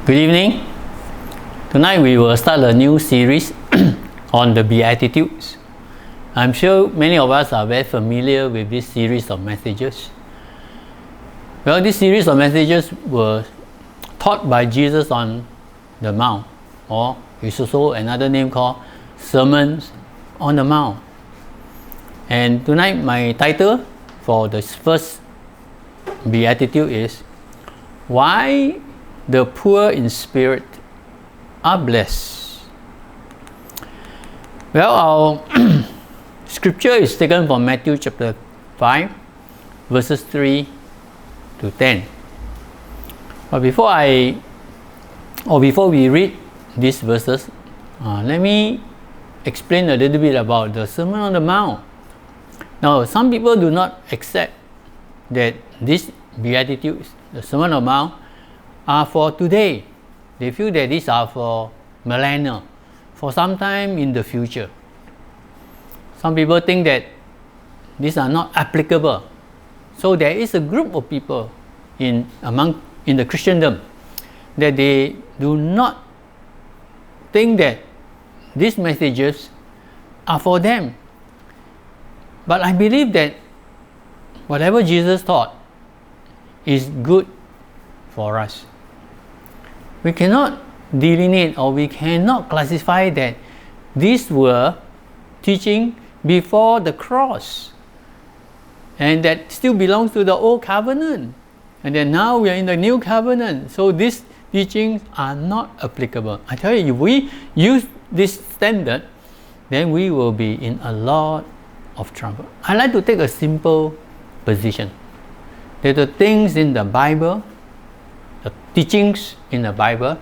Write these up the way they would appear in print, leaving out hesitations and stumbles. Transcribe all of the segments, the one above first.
Good evening. Tonight we will start a new series on the Beatitudes. I'm sure many of us are very familiar with this series of messages. Well, this series of messages were taught by Jesus on the Mount, or it's also another name called Sermons on the Mount. And tonight my title for the first Beatitude is Why the Poor in Spirit are Blessed. Well, our scripture is taken from Matthew chapter 5, verses 3 to 10. But before we read these verses, let me explain a little bit about the Sermon on the Mount. Now, some people do not accept that these Beatitudes, the Sermon on the Mount, are for today. They feel that these are for millennia, for some time in the future. Some people think that these are not applicable. So there is a group of people in the Christendom that they do not think that these messages are for them. But I believe that whatever Jesus taught is good for us. We cannot delineate or we cannot classify that these were teaching before the cross and that still belongs to the old covenant, and then now we are in the new covenant, so these teachings are not applicable. I tell you, if we use this standard, then we will be in a lot of trouble. I like to take a simple position that the things in the Bible, the teachings in the Bible,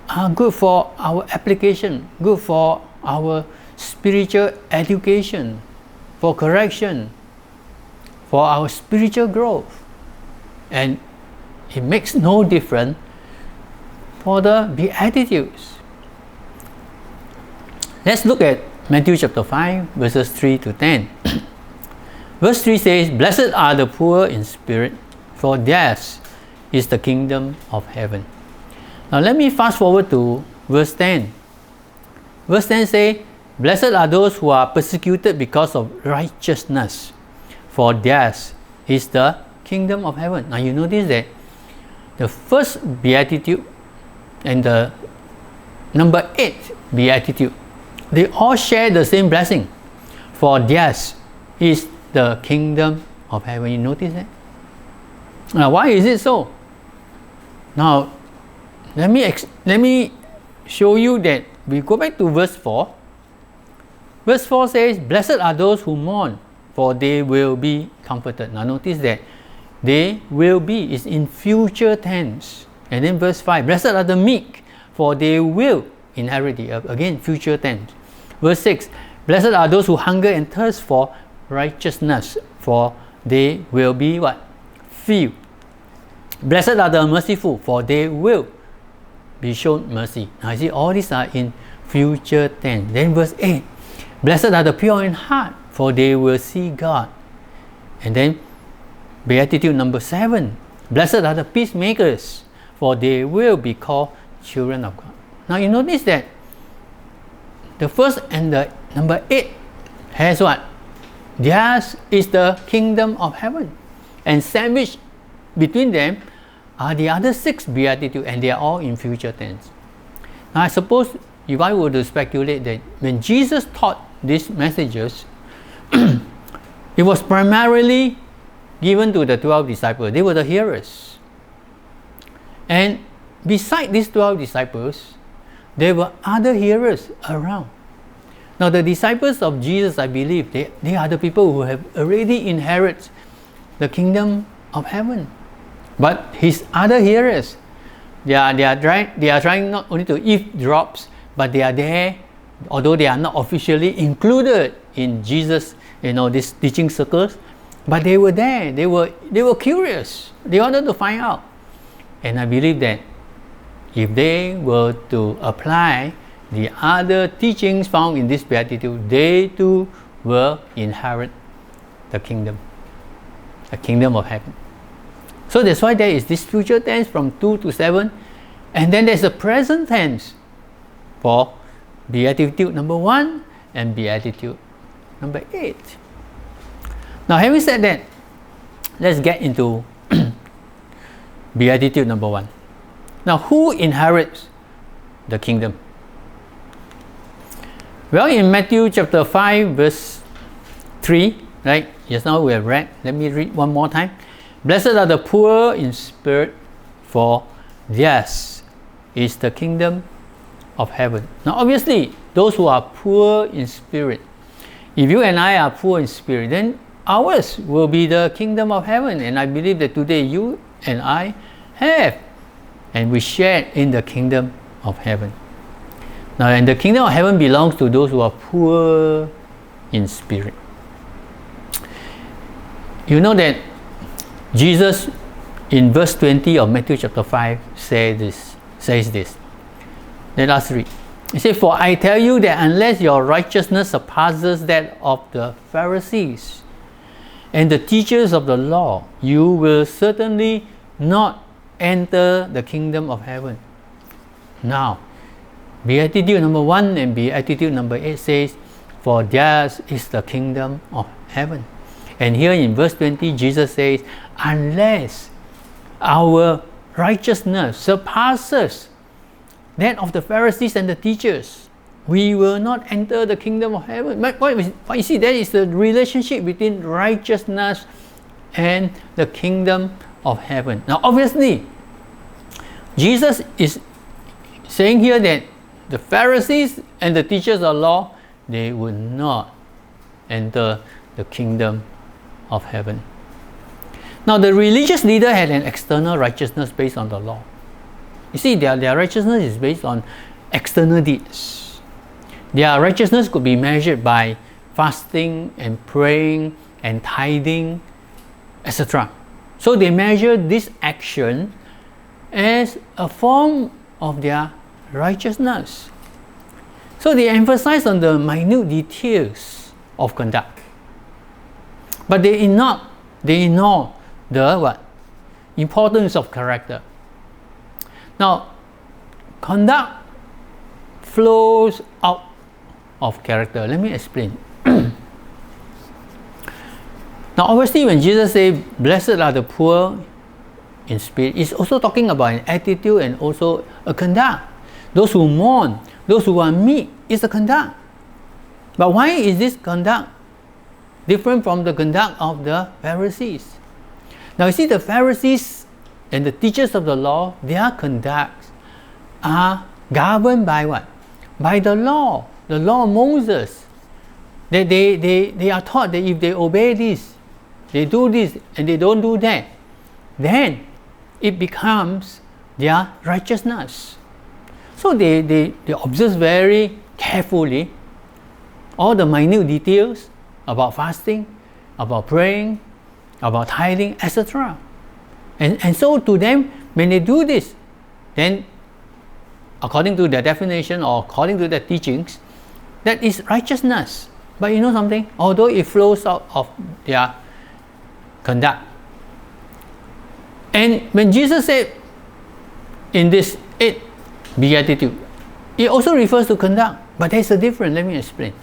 are good for our application, good for our spiritual education, for correction, for our spiritual growth. And it makes no difference for the Beatitudes. Let's look at Matthew chapter 5, verses 3 to 10. Verse 3 says, Blessed are the poor in spirit, for theirs is the kingdom of heaven. Now let me fast forward to verse 10. Verse 10 says, Blessed are those who are persecuted because of righteousness, for theirs is the kingdom of heaven. Now you notice that the first beatitude and the number 8 beatitude, they all share the same blessing. For theirs is the kingdom of heaven. You notice that? Now why is it so? Now let me show you that. We go back to verse 4. Verse 4 says, Blessed are those who mourn, for they will be comforted. Now notice that they will be is in future tense. And then verse 5, Blessed are the meek, for they will inherit the earth. Again, future tense. Verse 6, Blessed are those who hunger and thirst for righteousness, for they will be what? Filled. Blessed are the merciful, for they will be shown mercy. Now you see, all these are in future tense. Then verse 8, Blessed are the pure in heart, for they will see God. And then beatitude number 7, Blessed are the peacemakers, for they will be called children of God. Now you notice that the first and the number 8 has what? Theirs is the kingdom of heaven. And sandwiched between them are the other 6 beatitudes, and they are all in future tense. Now I suppose if I were to speculate that when Jesus taught these messages, it was primarily given to the 12 disciples. They were the hearers. And beside these 12 disciples, there were other hearers around. Now the disciples of Jesus, I believe, they are the people who have already inherited the kingdom of heaven. But his other hearers, they are trying not only to eavesdrop, but they are there, although they are not officially included in Jesus, these teaching circles, but they were there. They were curious. They wanted to find out. And I believe that if they were to apply the other teachings found in this beatitude, they too will inherit the kingdom of heaven. So that's why there is this future tense from 2 to 7, And then there's a present tense for Beatitude number 1 and Beatitude number 8. Now, having said that, let's get into Beatitude number 1. Now, who inherits the kingdom? Well, in Matthew chapter 5 verse 3, right, just now we have read, let me read one more time. Blessed are the poor in spirit, for theirs is the kingdom of heaven. Now obviously, those who are poor in spirit, if you and I are poor in spirit, then ours will be the kingdom of heaven. And I believe that today you and I have, and we share in the kingdom of heaven. Now, and the kingdom of heaven belongs to those who are poor in spirit. You know that Jesus in verse 20 of Matthew chapter 5 says this. Let us read. He says, "For I tell you that unless your righteousness surpasses that of the Pharisees and the teachers of the law, you will certainly not enter the kingdom of heaven." Now, Beatitude number 1 and Beatitude number 8 says, "For theirs is the kingdom of heaven." And here in verse 20, Jesus says, unless our righteousness surpasses that of the Pharisees and the teachers, we will not enter the kingdom of heaven. But what you see, that is the relationship between righteousness and the kingdom of heaven. Now obviously, Jesus is saying here that the Pharisees and the teachers of law, they will not enter the kingdom of heaven. Now the religious leader had an external righteousness based on the law. You see, their righteousness is based on external deeds. Their righteousness could be measured by fasting and praying and tithing, etc. So they measure this action as a form of their righteousness. So they emphasize on the minute details of conduct, but they ignore the what? Importance of character. Now, conduct flows out of character. Let me explain. Now, obviously, when Jesus says, "Blessed are the poor in spirit," it's also talking about an attitude and also a conduct. Those who mourn, those who are meek, is the conduct. But why is this conduct different from the conduct of the Pharisees? Now, you see, the Pharisees and the teachers of the law, their conducts are governed by what? By the law of Moses. They are taught that if they obey this, they do this, and they don't do that, then it becomes their righteousness. So they observe very carefully all the minute details about fasting, about praying, about tithing, etc. And so to them, when they do this, then according to their definition or according to their teachings, that is righteousness. But you know something? Although it flows out of their conduct. And when Jesus said in this 8th Beatitude, it also refers to conduct, but there's a difference. Let me explain.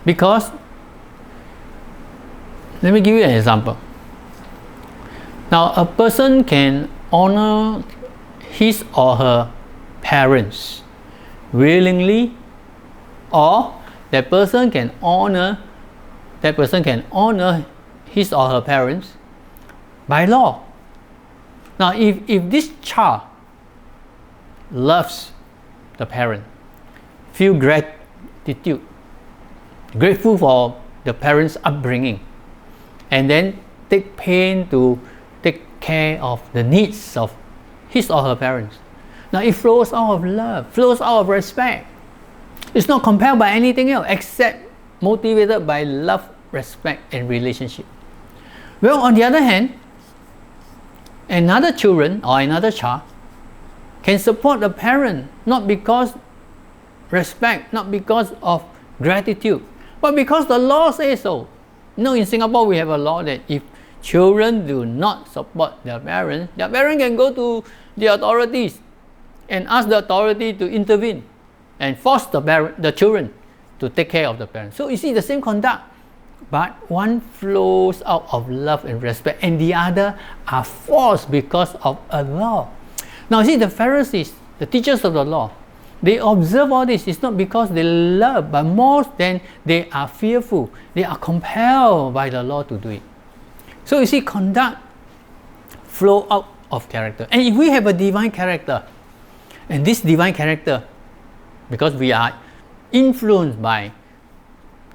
Because, let me give you an example. Now, a person can honor his or her parents willingly, or that person can honor his or her parents by law. Now, if this child loves the parent, feel gratitude, grateful for the parents' upbringing, and then take pain to take care of the needs of his or her parents. Now it flows out of love, flows out of respect. It's not compelled by anything else except motivated by love, respect, and relationship. Well, on the other hand, another child can support the parent not because respect, not because of gratitude, but because the law says so. You know, in Singapore we have a law that if children do not support their parents can go to the authorities and ask the authority to intervene and force the children to take care of the parents. So you see the same conduct, but one flows out of love and respect, and the other are forced because of a law. Now see, the Pharisees, the teachers of the law, they observe all this. It's not because they love, but more than they are fearful. They are compelled by the law to do it. So you see, conduct flow out of character. And if we have a divine character, and this divine character, because we are influenced by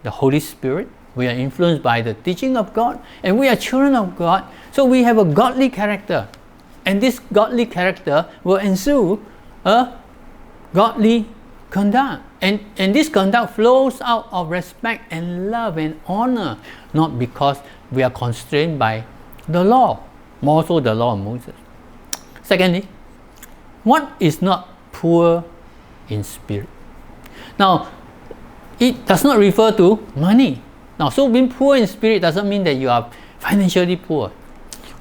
the Holy Spirit, we are influenced by the teaching of God, and we are children of God, so we have a godly character. And this godly character will ensue a godly conduct. And this conduct flows out of respect and love and honor, not because we are constrained by the law, more so the law of Moses. Secondly, what is not poor in spirit? Now, it does not refer to money. Now, so being poor in spirit doesn't mean that you are financially poor.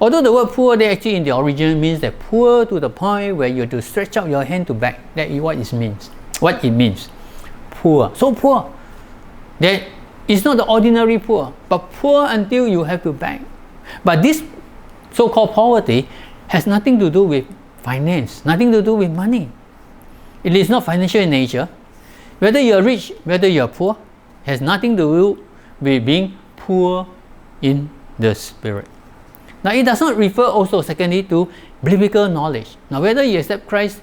Although the word poor there actually in the original means that poor to the point where you have to stretch out your hand to beg. That is what it means. What it means. Poor. So poor. That it's not the ordinary poor, but poor until you have to beg. But this so-called poverty has nothing to do with finance, nothing to do with money. It is not financial in nature. Whether you are rich, whether you are poor, has nothing to do with being poor in the spirit. Now, it does not refer also, secondly, to biblical knowledge. Now, whether you accept Christ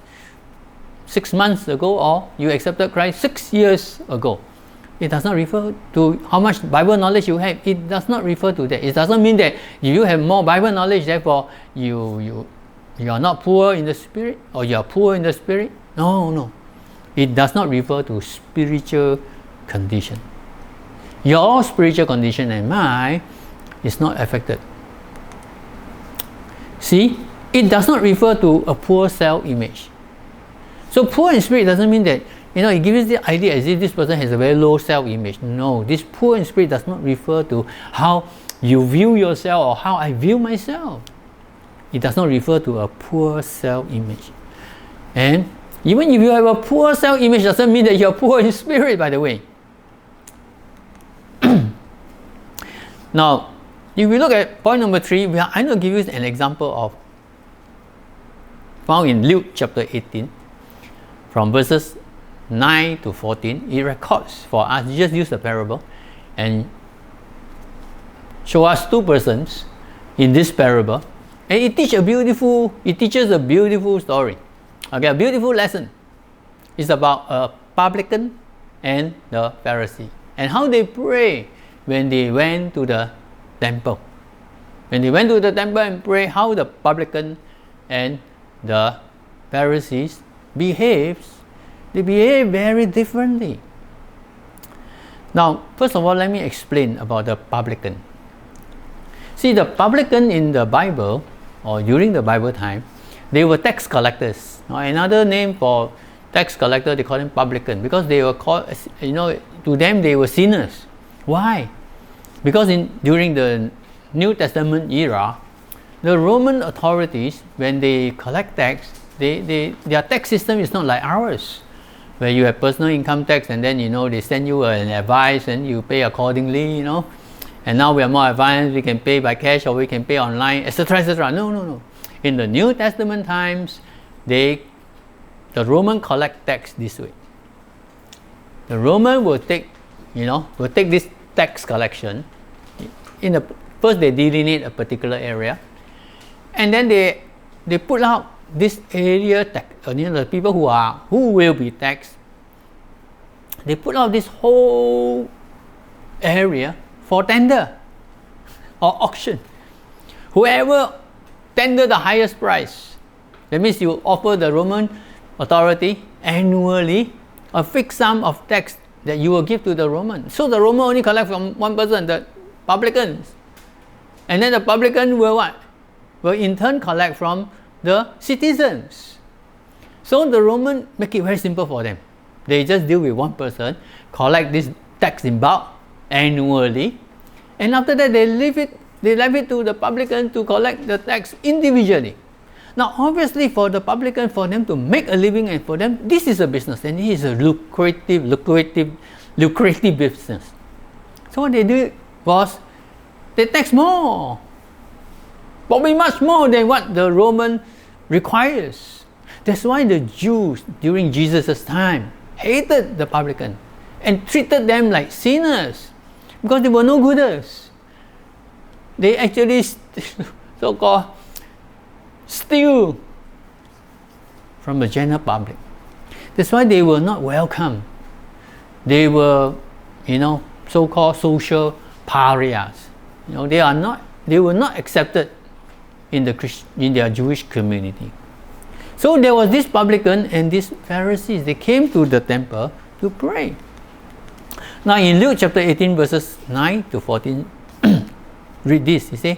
6 months ago or you accepted Christ 6 years ago, it does not refer to how much Bible knowledge you have. It does not refer to that. It doesn't mean that if you have more Bible knowledge, therefore you are not poor in the spirit, or you are poor in the spirit. No. It does not refer to spiritual condition. Your spiritual condition and mine is not affected. See, it does not refer to a poor self-image. So poor in spirit doesn't mean that, it gives the idea as if this person has a very low self-image. No, this poor in spirit does not refer to how you view yourself or how I view myself. It does not refer to a poor self-image. And even if you have a poor self-image, doesn't mean that you're poor in spirit, by the way. Now, if we look at point number 3, I'm going to give you an example of found in Luke chapter 18, from verses 9 to 14. It records for us, just use the parable and show us 2 persons in this parable, and it teaches a beautiful story. Okay, a beautiful lesson. It's about a publican and the Pharisee, and how they pray when they went to the temple. When they went to the temple and pray, how the publican and the Pharisees behaves. They behave very differently. Now, first of all, let me explain about the publican. See, the publican in the Bible, or during the Bible time, they were tax collectors. Now, another name for tax collector, they call them publican, because they were called, to them they were sinners. Why? Because during the New Testament era, the Roman authorities, when they collect tax, their tax system is not like ours, where you have personal income tax and then they send you an advice and you pay accordingly, and now we are more advanced, we can pay by cash or we can pay online, etc. No. In the New Testament times, the Roman collect tax this way. The Roman will take this tax collection. First they delineate a particular area, and then they put out this area, the people who will be taxed. They put out this whole area for tender or auction. Whoever tender the highest price, that means you offer the Roman authority annually a fixed sum of tax that you will give to the Roman. So the Roman only collect from one person, the publicans, and then the publican will what? Will in turn collect from the citizens. So the Roman make it very simple for them. They just deal with one person, collect this tax in bulk annually, and after that they leave it to the publican to collect the tax individually. Now, obviously, for the publican, for them to make a living, and for them, this is a business, and this is a lucrative business. So what they did was, they tax more, probably much more than what the Roman requires. That's why the Jews during Jesus' time hated the publican and treated them like sinners, because they were no gooders. They actually so-called steal from the general public. That's why they were not welcome. They were, so-called social pariahs. They were not accepted in their Jewish community. So there was this publican and these Pharisees. They came to the temple to pray. Now in Luke chapter 18 verses 9 to 14, read this. He says,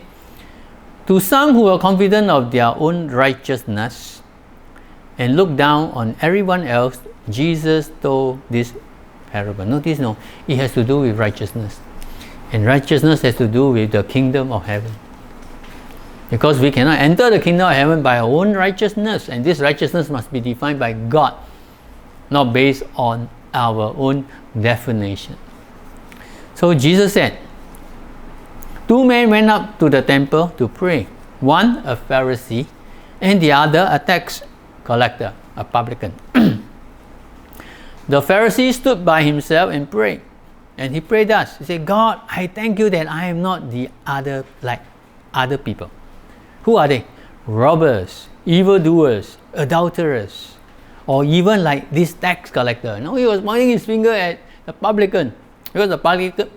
to some who are confident of their own righteousness and look down on everyone else, Jesus told this parable. Notice, it has to do with righteousness. And righteousness has to do with the kingdom of heaven. Because we cannot enter the kingdom of heaven by our own righteousness, and this righteousness must be defined by God, not based on our own definition. So Jesus said, two men went up to the temple to pray, one a Pharisee and the other a tax collector, a publican. The Pharisee stood by himself and prayed, and he prayed thus. He said, God, I thank you that I am not like other people. Who are they? Robbers, evildoers, adulterers, or even like this tax collector. He was pointing his finger at the publican, because the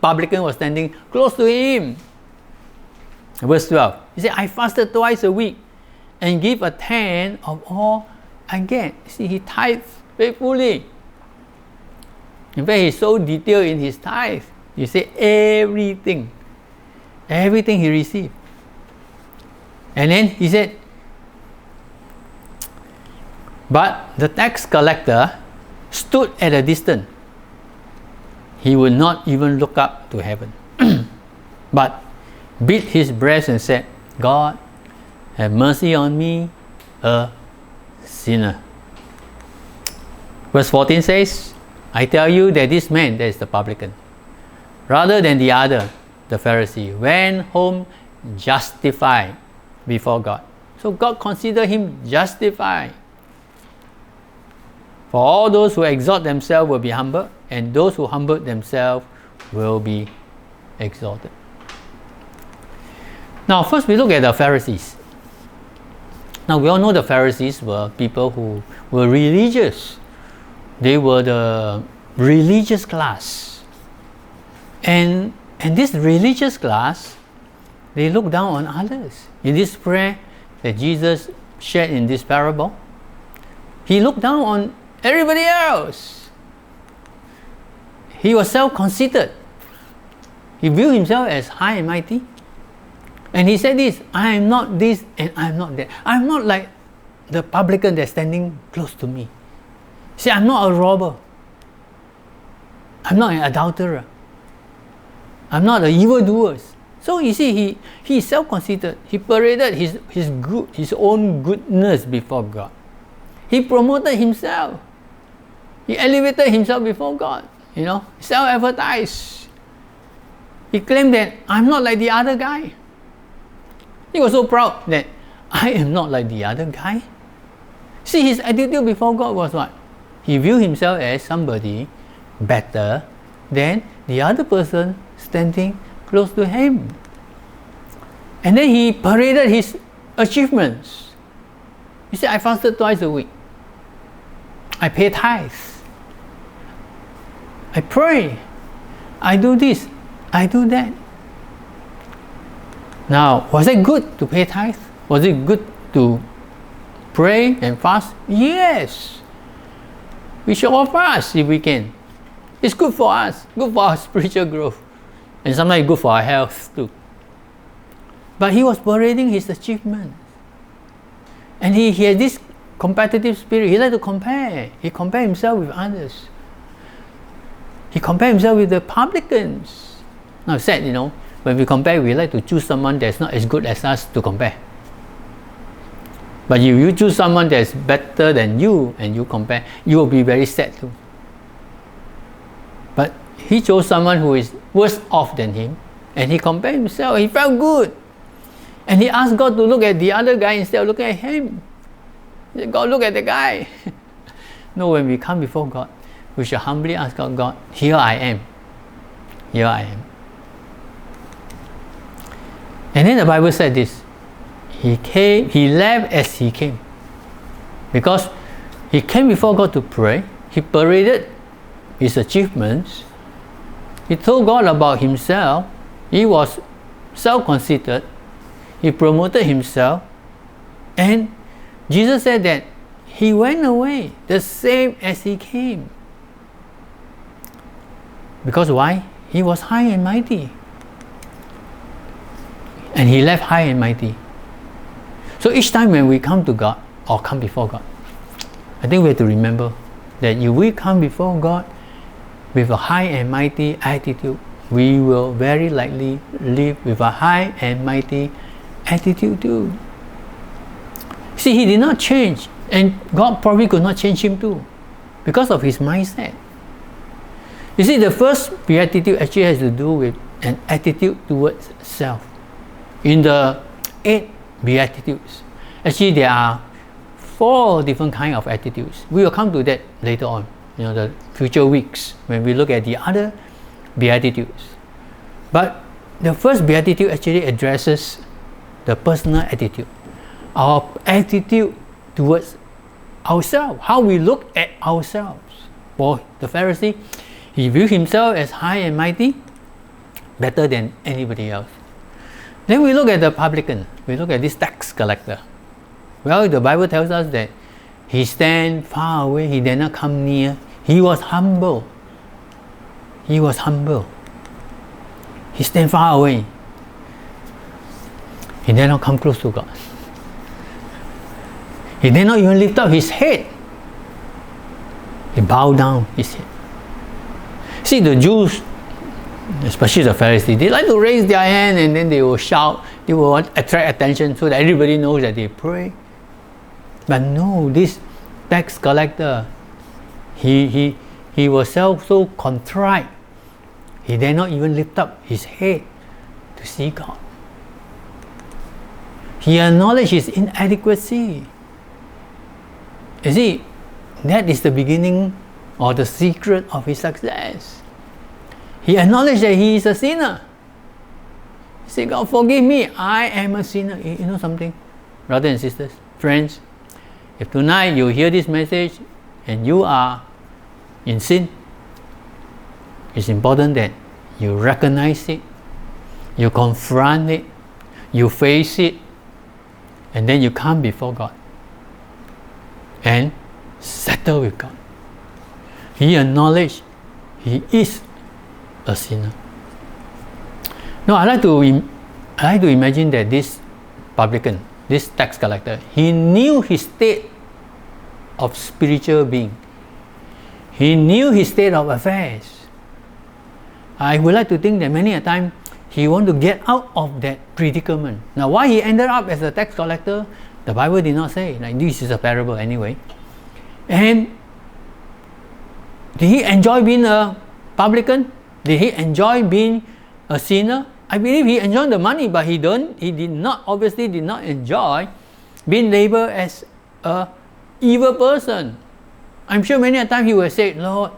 publican was standing close to him. Verse 12, he said, I fasted twice a week and give a tenth of all I get. See, he tithes faithfully. In fact, he's so detailed in his tithe. You say everything he received. And then he said, but the tax collector stood at a distance. He would not even look up to heaven, but beat his breast and said, God, have mercy on me, a sinner. Verse 14 says, I tell you that this man, that is the publican, rather than the other, the Pharisee, went home justified before God. So God considered him justified. For all those who exalt themselves will be humbled, and those who humble themselves will be exalted. Now first we look at the Pharisees. Now we all know the Pharisees were people who were religious. They were the religious class. And this religious class, they look down on others. In this prayer that Jesus shared in this parable, he looked down on everybody else. He was self-conceited. He viewed himself as high and mighty. And he said this, I am not this and I am not that. I am not like the publican that's standing close to me. See, I'm not a robber. I'm not an adulterer. I'm not an evildoer. So you see, he is self-conceited. He paraded his own goodness before God. He promoted himself. He elevated himself before God. Self-advertised. He claimed that I'm not like the other guy. He was so proud that I am not like the other guy. See, his attitude before God was what? He viewed himself as somebody better than the other person standing close to him. And then he paraded his achievements. He said, I fasted twice a week. I pay tithes. I pray. I do this. I do that. Now, was it good to pay tithes? Was it good to pray and fast? Yes. We should all fast if we can. It's good for us, good for our spiritual growth, and sometimes good for our health too. But he was parading his achievements, and he had this competitive spirit. He liked to compare. He compared himself with others. He compared himself with the publicans. Now, sad, when we compare, we like to choose someone that's not as good as us to compare. But if you choose someone that's better than you and you compare, you will be very sad too. But he chose someone who is worse off than him, and he compared himself. He felt good. And he asked God to look at the other guy instead of looking at him. He said, God, look at the guy. No, when we come before God, we should humbly ask God, God, here I am. Here I am. And then the Bible said this. He left as he came. Because he came before God to pray. He paraded his achievements. He told God about himself. He was self-conceited. He promoted himself. And Jesus said that he went away the same as he came. Because why? He was high and mighty. And he left high and mighty. So each time when we come to God or come before God, I think we have to remember that if we come before God with a high and mighty attitude, we will very likely live with a high and mighty attitude too. See, he did not change, and God probably could not change him too, because of his mindset. You see, the first beatitude actually has to do with an attitude towards self. In the 8 beatitudes, actually there are 4 different kinds of attitudes. We will come to that later on, the future weeks, when we look at the other beatitudes. But the first beatitude actually addresses the personal attitude, our attitude towards ourselves, how we look at ourselves. For the Pharisee, he viewed himself as high and mighty, better than anybody else. Then we look at the publican. We look at this tax collector. Well, the Bible tells us that he stand far away. He did not come near. He was humble. He was humble. He stand far away. He did not come close to God. He did not even lift up his head. He bowed down his head. See, the Jews, especially the Pharisees, they like to raise their hand and then they will shout. They will attract attention so that everybody knows that they pray. But no, this tax collector, he was so contrite. He did not even lift up his head to see God. He acknowledged his inadequacy. You see, that is the beginning or the secret of his success. He acknowledged that he is a sinner. He said, God, forgive me, I am a sinner. You know something, brothers and sisters, friends, if tonight you hear this message and you are in sin, it's important that you recognize it, you confront it, you face it, and then you come before God and settle with God. He acknowledged he is a sinner. Now I like to imagine that this publican, this tax collector, he knew his state of spiritual being. He knew his state of affairs. I would like to think that many a time he wanted to get out of that predicament. Now why he ended up as a tax collector, the Bible did not say. Like, this is a parable anyway. And did he enjoy being a publican? Did he enjoy being a sinner? I believe he enjoyed the money, but he obviously did not enjoy being labeled as a evil person. I'm sure many a time he will say, Lord,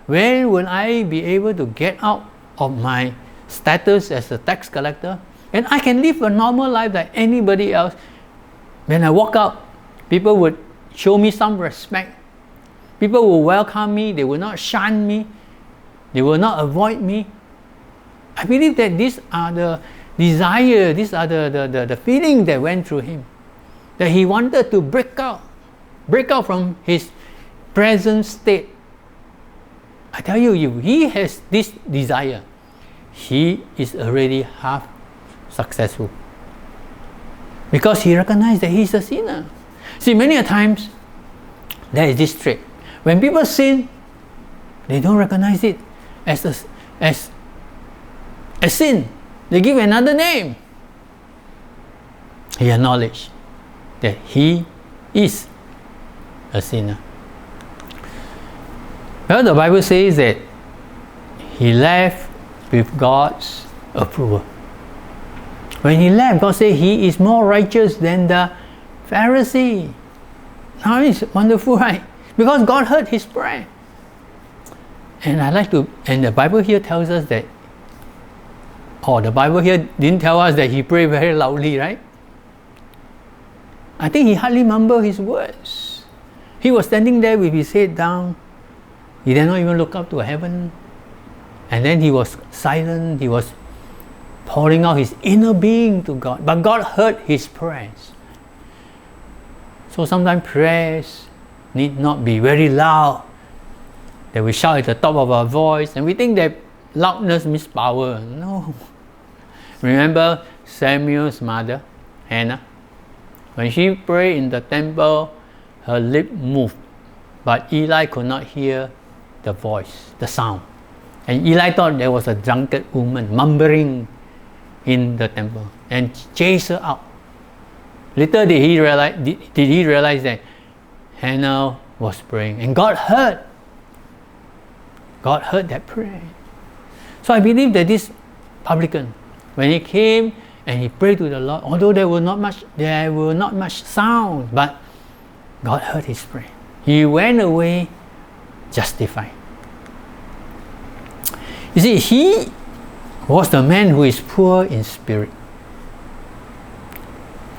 when will I be able to get out of my status as a tax collector and I can live a normal life like anybody else? When I walk out, people would show me some respect. People will welcome me. They will not shun me. They will not avoid me. I believe that these are the desire, these are the feeling that went through him. That he wanted to break out from his present state. I tell you, if he has this desire, he is already half successful. Because he recognized that he is a sinner. See, many a times, there is this trait. When people sin, they don't recognize it as sin. They give another name. He acknowledged that he is a sinner. Well, the Bible says that he left with God's approval. When he left, God said he is more righteous than the Pharisee. Now it's wonderful, right? Because God heard his prayer. And the Bible here tells us that, the Bible here didn't tell us that he prayed very loudly, right? I think he hardly mumbled his words. He was standing there with his head down. He did not even look up to heaven. And then he was silent. He was pouring out his inner being to God. But God heard his prayers. So sometimes prayers need not be very loud, that we shout at the top of our voice, and we think that loudness means power. No. Remember Samuel's mother, Hannah? When she prayed in the temple, her lip moved, but Eli could not hear the voice, the sound. And Eli thought there was a drunkard woman mumbling in the temple and chased her out. Little did he realize that Hannah was praying, and God heard that prayer. So I believe that this publican, when he came and he prayed to the Lord, although there were not much sound, but God heard his prayer. He went away justified. You see, he was the man who is poor in spirit.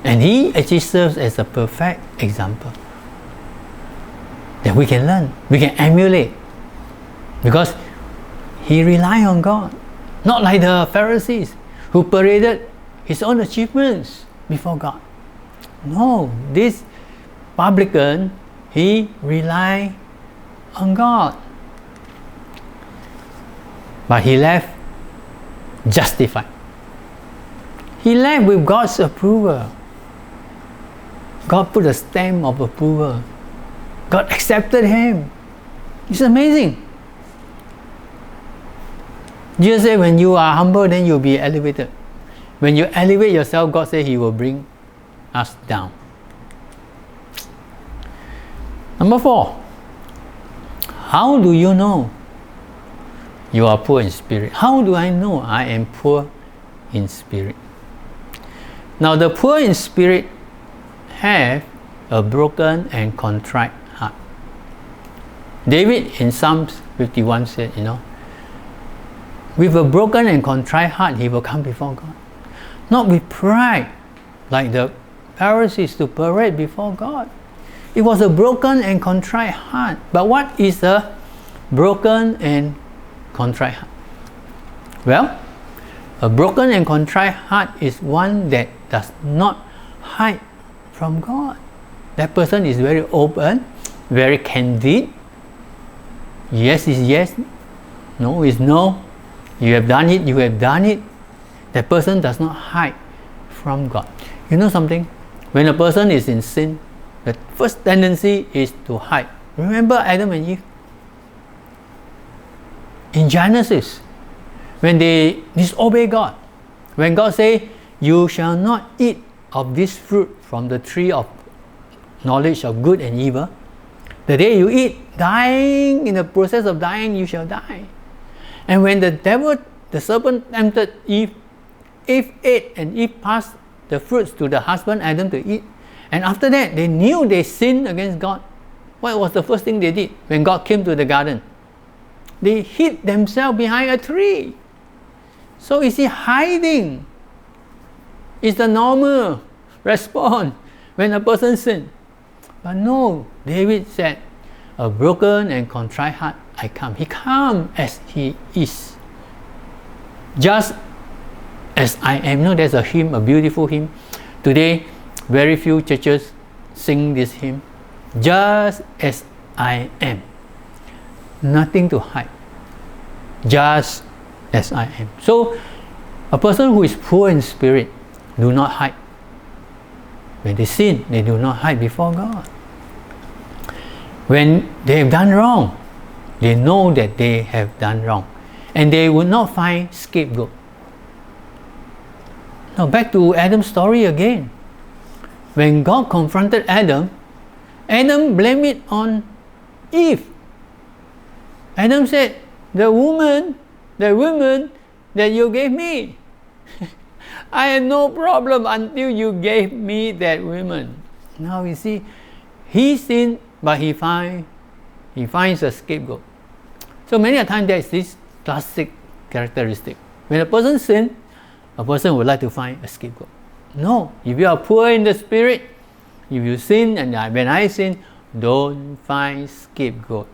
And he actually serves as a perfect example that we can learn, we can emulate, because he relied on God, not like the Pharisees who paraded his own achievements before God. No, this publican, he relied on God, but he left justified. He left with God's approval. God put a stamp of approval. God accepted him. It's amazing. Jesus said, when you are humble, then you'll be elevated. When you elevate yourself, God said he will bring us down. Number 4. How do you know you are poor in spirit? How do I know I am poor in spirit? Now, the poor in spirit have a broken and contrite heart. David in Psalms 51 said, with a broken and contrite heart, he will come before God. Not with pride, like the Pharisees to parade before God. It was a broken and contrite heart. But what is a broken and contrite heart? Well, a broken and contrite heart is one that does not hide from God. That person is very open, very candid. Yes is yes, no is no. You have done it, you have done it. That person does not hide from God. You know something? When a person is in sin, the first tendency is to hide. Remember Adam and Eve? In Genesis, when they disobey God, when God says, you shall not eat of this fruit from the tree of knowledge of good and evil, the day you eat, dying, in the process of dying, you shall die. And when the devil, the serpent, tempted Eve ate, and Eve passed the fruits to the husband Adam to eat. And after that, they knew they sinned against God. What was the first thing they did when God came to the garden? They hid themselves behind a tree. So you see, hiding is the normal response when a person sins. But no, David said, a broken and contrite heart I come. He comes as he is, just as I am. There's a hymn, a beautiful hymn. Today, very few churches sing this hymn. Just as I am. Nothing to hide. Just as I am. So, a person who is poor in spirit do not hide. When they sin, they do not hide before God. When they have done wrong, they know that they have done wrong, and they will not find scapegoat. Now back to Adam's story again. When God confronted Adam, Adam blamed it on Eve. Adam said, the woman that you gave me, I had no problem until you gave me that woman. Now you see, he sinned, but he finds a scapegoat. So many a time there is this classic characteristic. When a person sins, a person would like to find a scapegoat. No, if you are poor in the spirit, if you sin and when I sin, don't find scapegoat.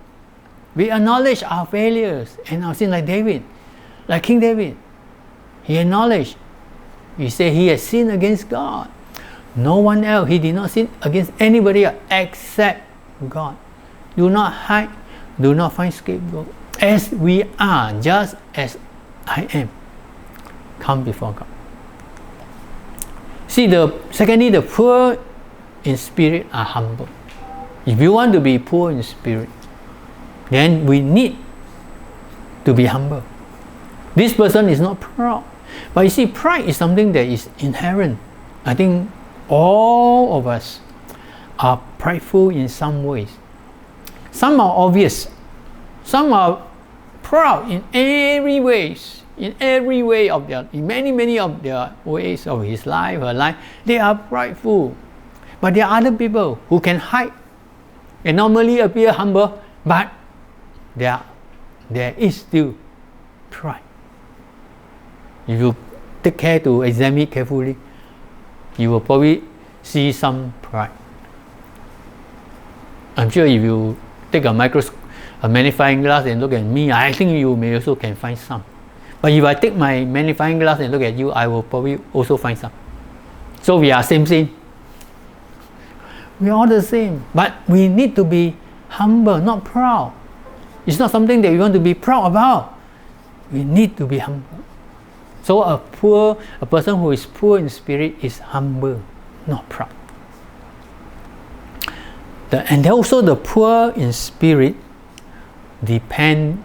We acknowledge our failures and our sin, like David, like King David. He acknowledged. He said he has sinned against God. No one else. He did not sin against anybody else except God. Do not hide. Do not find scapegoat. As we are, just as I am, come before God. See, secondly, the poor in spirit are humble. If you want to be poor in spirit, then we need to be humble. This person is not proud. But you see, pride is something that is inherent. I think all of us are prideful in some ways. Some are obvious. Some are proud in every ways. In many of their ways of his life, her life, they are prideful. But there are other people who can hide and normally appear humble, but there is still pride. If you take care to examine it carefully, you will probably see some pride. I'm sure if you take a magnifying glass and look at me, I think you may also can find some. But if I take my magnifying glass and look at you, I will probably also find some. So we are same. We are all the same. But we need to be humble, not proud. It's not something that we want to be proud about. We need to be humble. So a person who is poor in spirit is humble, not proud. And also the poor in spirit depend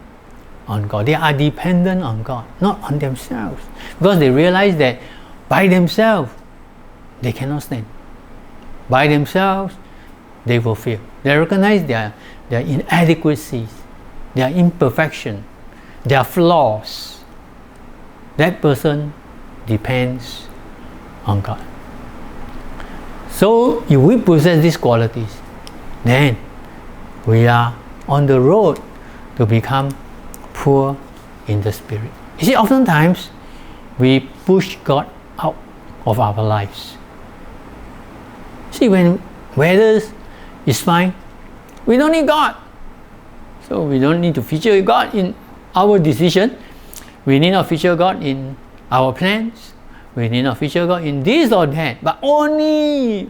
on God. They are dependent on God, not on themselves. Because they realize that by themselves, they cannot stand. By themselves, they will fail. They recognize their inadequacies, their imperfection, their flaws. That person depends on God. So if we possess these qualities, then we are on the road to become poor in the spirit. You see, oftentimes we push God out of our lives. See, when weather is fine, we don't need God. So we don't need to feature God in our decision. We need not feature God in our plans. We need not feature God in this or that. But only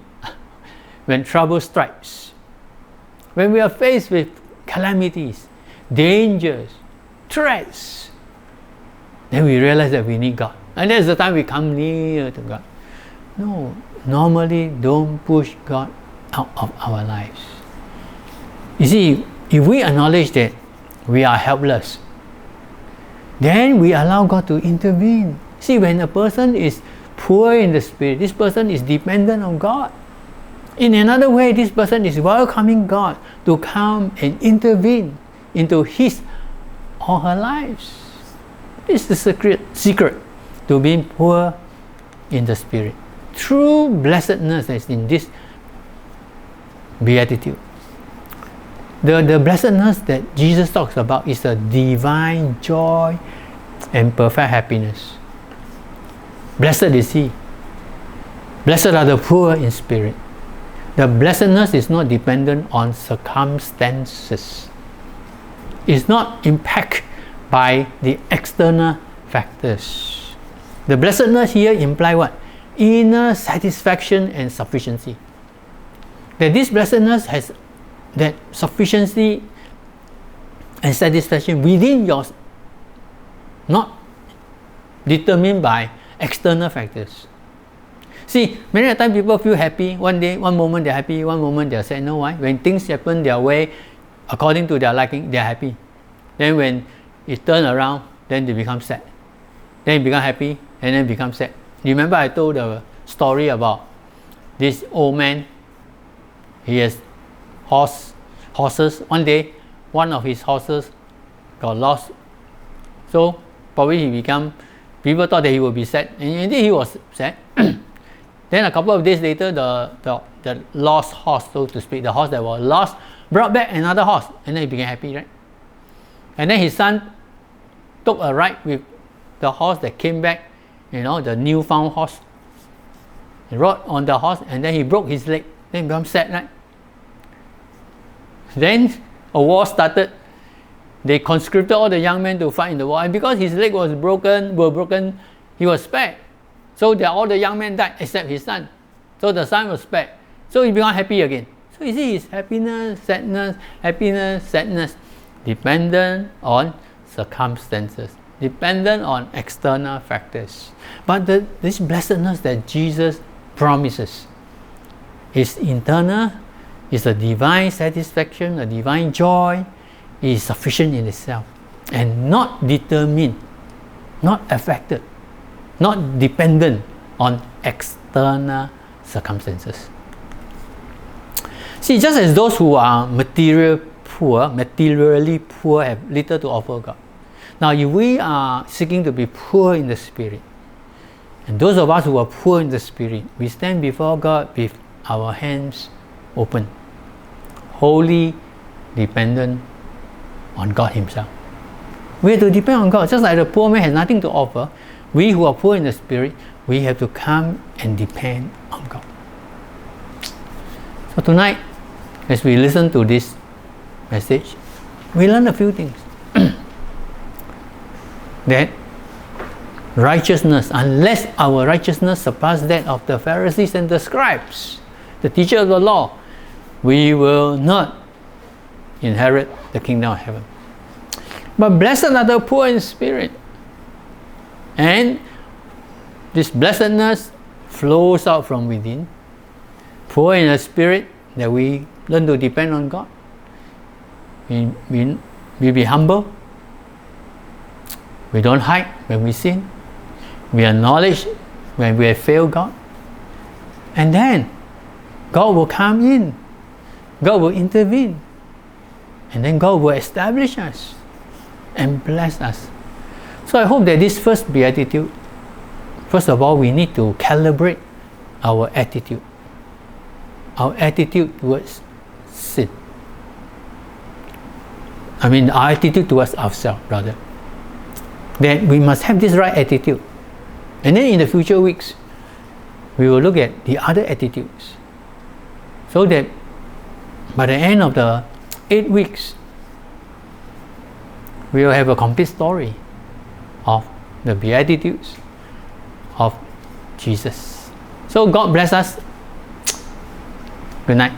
when trouble strikes, when we are faced with calamities, dangers, threats, then we realize that we need God. And that's the time we come near to God. No, normally don't push God out of our lives. You see, if we acknowledge that we are helpless, then we allow God to intervene. See, when a person is poor in the spirit, this person is dependent on God. In another way, this person is welcoming God to come and intervene into his or her lives. This is the secret to being poor in the spirit. True blessedness is in this beatitude. The blessedness that Jesus talks about is a divine joy and perfect happiness. Blessed is he. Blessed are the poor in spirit. The blessedness is not dependent on circumstances. It's not impacted by the external factors. The blessedness here implies what? Inner satisfaction and sufficiency. That this blessedness has that sufficiency and satisfaction within yours, not determined by external factors. See, many a time people feel happy one moment they're happy, one moment they're sad. No, why? When things happen their way, according to their liking, they're happy. Then when it turns around, then they become sad. Then they become happy, and then become sad. You remember I told the story about this old man. He has horses. One day, one of his horses got lost. So probably people thought that he would be sad, and indeed he was sad. Then a couple of days later, the lost horse, so to speak, the horse that was lost, brought back another horse, and then he became happy, right? And then his son took a ride with the horse that came back, the newfound horse. He rode on the horse, and then he broke his leg. Then he became sad, right? Then a war started. They conscripted all the young men to fight in the war, and because his leg was broken, he was spared. So all the young men died except his son. So the son was spared. So he became happy again. So you see, his happiness, sadness, dependent on circumstances, dependent on external factors. But this blessedness that Jesus promises is internal, is a divine satisfaction, a divine joy, is sufficient in itself, and not determined, not affected, not dependent on external circumstances. See, just as those who are materially poor have little to offer God. Now, if we are seeking to be poor in the spirit, and those of us who are poor in the spirit, we stand before God with our hands open, wholly dependent on God Himself. We have to depend on God. Just like the poor man has nothing to offer, we who are poor in the spirit, we have to come and depend on God. So tonight, as we listen to this message, we learn a few things. That righteousness, unless our righteousness surpasses that of the Pharisees and the scribes, the teachers of the law, we will not inherit the kingdom of heaven. But blessed are the poor in spirit, and this blessedness flows out from within. Poor in the spirit, that we learn to depend on God. We be humble. We don't hide when we sin. We acknowledge when we have failed God. And then God will come in. God will intervene. And then God will establish us and bless us. So I hope that this first beatitude, first of all, we need to calibrate our attitude. Our attitude towards sin. Our attitude towards ourselves, rather. That we must have this right attitude. And then in the future weeks, we will look at the other attitudes. So that by the end of the 8 weeks, we will have a complete story of the Beatitudes of Jesus. So God bless us. Good night.